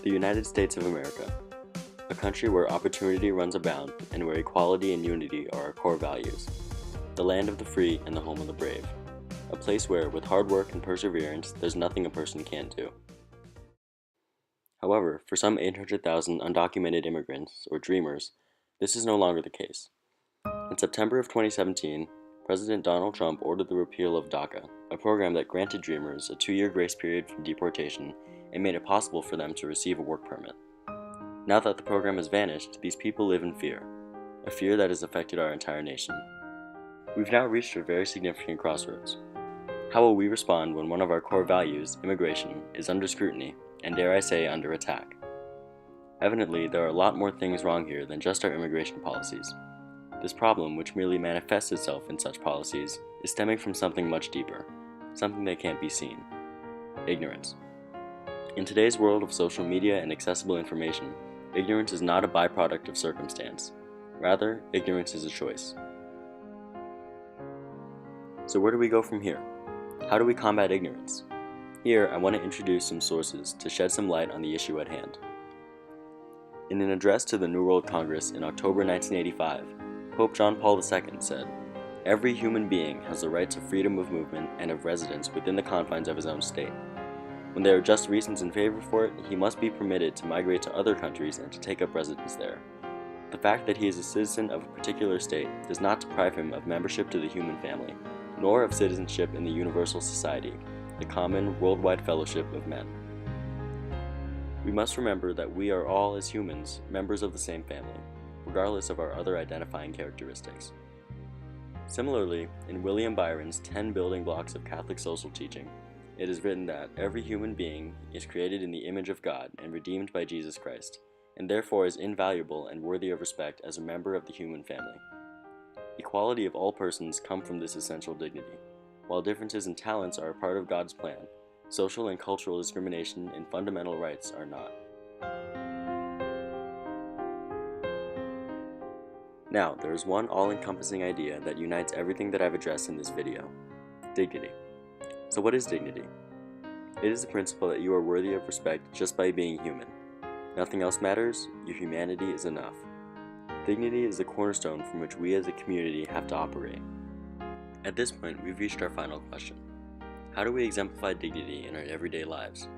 The United States of America, a country where opportunity runs abound and where equality and unity are our core values. The land of the free and the home of the brave. A place where, with hard work and perseverance, there's nothing a person can't do. However, for some 800,000 undocumented immigrants, or dreamers, this is no longer the case. In September of 2017, President Donald Trump ordered the repeal of DACA, a program that granted dreamers a 2-year grace period from deportation and made it possible for them to receive a work permit. Now that the program has vanished, these people live in fear, a fear that has affected our entire nation. We've now reached a very significant crossroads. How will we respond when one of our core values, immigration, is under scrutiny, and dare I say, under attack? Evidently, there are a lot more things wrong here than just our immigration policies. This problem, which merely manifests itself in such policies, is stemming from something much deeper, something that can't be seen: ignorance. In today's world of social media and accessible information, ignorance is not a byproduct of circumstance. Rather, ignorance is a choice. So where do we go from here? How do we combat ignorance? Here, I want to introduce some sources to shed some light on the issue at hand. In an address to the New World Congress in October 1985, Pope John Paul II said, "Every human being has the rights of freedom of movement and of residence within the confines of his own state. When there are just reasons in favor for it, he must be permitted to migrate to other countries and to take up residence there. The fact that he is a citizen of a particular state does not deprive him of membership to the human family, nor of citizenship in the universal society, the common worldwide fellowship of men." We must remember that we are all, as humans, members of the same family, regardless of our other identifying characteristics. Similarly, in William Byron's 10 Building Blocks of Catholic Social Teaching, it is written that every human being is created in the image of God and redeemed by Jesus Christ, and therefore is invaluable and worthy of respect as a member of the human family. Equality of all persons come from this essential dignity. While differences in talents are a part of God's plan, social and cultural discrimination in fundamental rights are not. Now, there is one all-encompassing idea that unites everything that I've addressed in this video: dignity. So what is dignity? It is the principle that you are worthy of respect just by being human. Nothing else matters, your humanity is enough. Dignity is the cornerstone from which we as a community have to operate. At this point, we've reached our final question. How do we exemplify dignity in our everyday lives?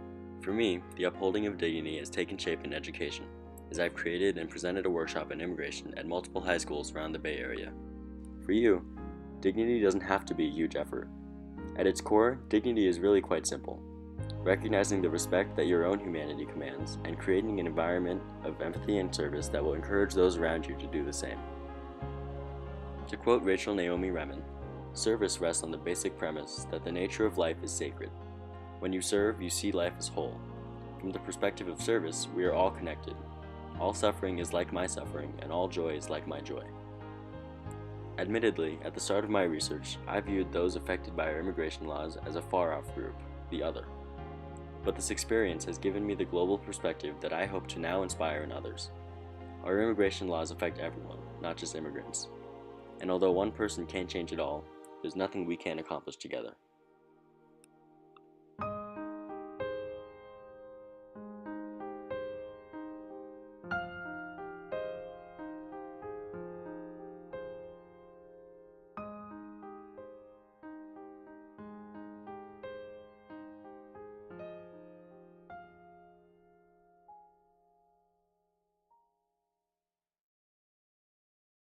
For me, the upholding of dignity has taken shape in education, as I've created and presented a workshop on immigration at multiple high schools around the Bay Area. For you, dignity doesn't have to be a huge effort. At its core, dignity is really quite simple: recognizing the respect that your own humanity commands and creating an environment of empathy and service that will encourage those around you to do the same. To quote Rachel Naomi Remen, "Service rests on the basic premise that the nature of life is sacred. When you serve, you see life as whole. From the perspective of service, we are all connected. All suffering is like my suffering, and all joy is like my joy." Admittedly, at the start of my research, I viewed those affected by our immigration laws as a far-off group, the other. But this experience has given me the global perspective that I hope to now inspire in others. Our immigration laws affect everyone, not just immigrants. And although one person can't change it all, there's nothing we can't accomplish together.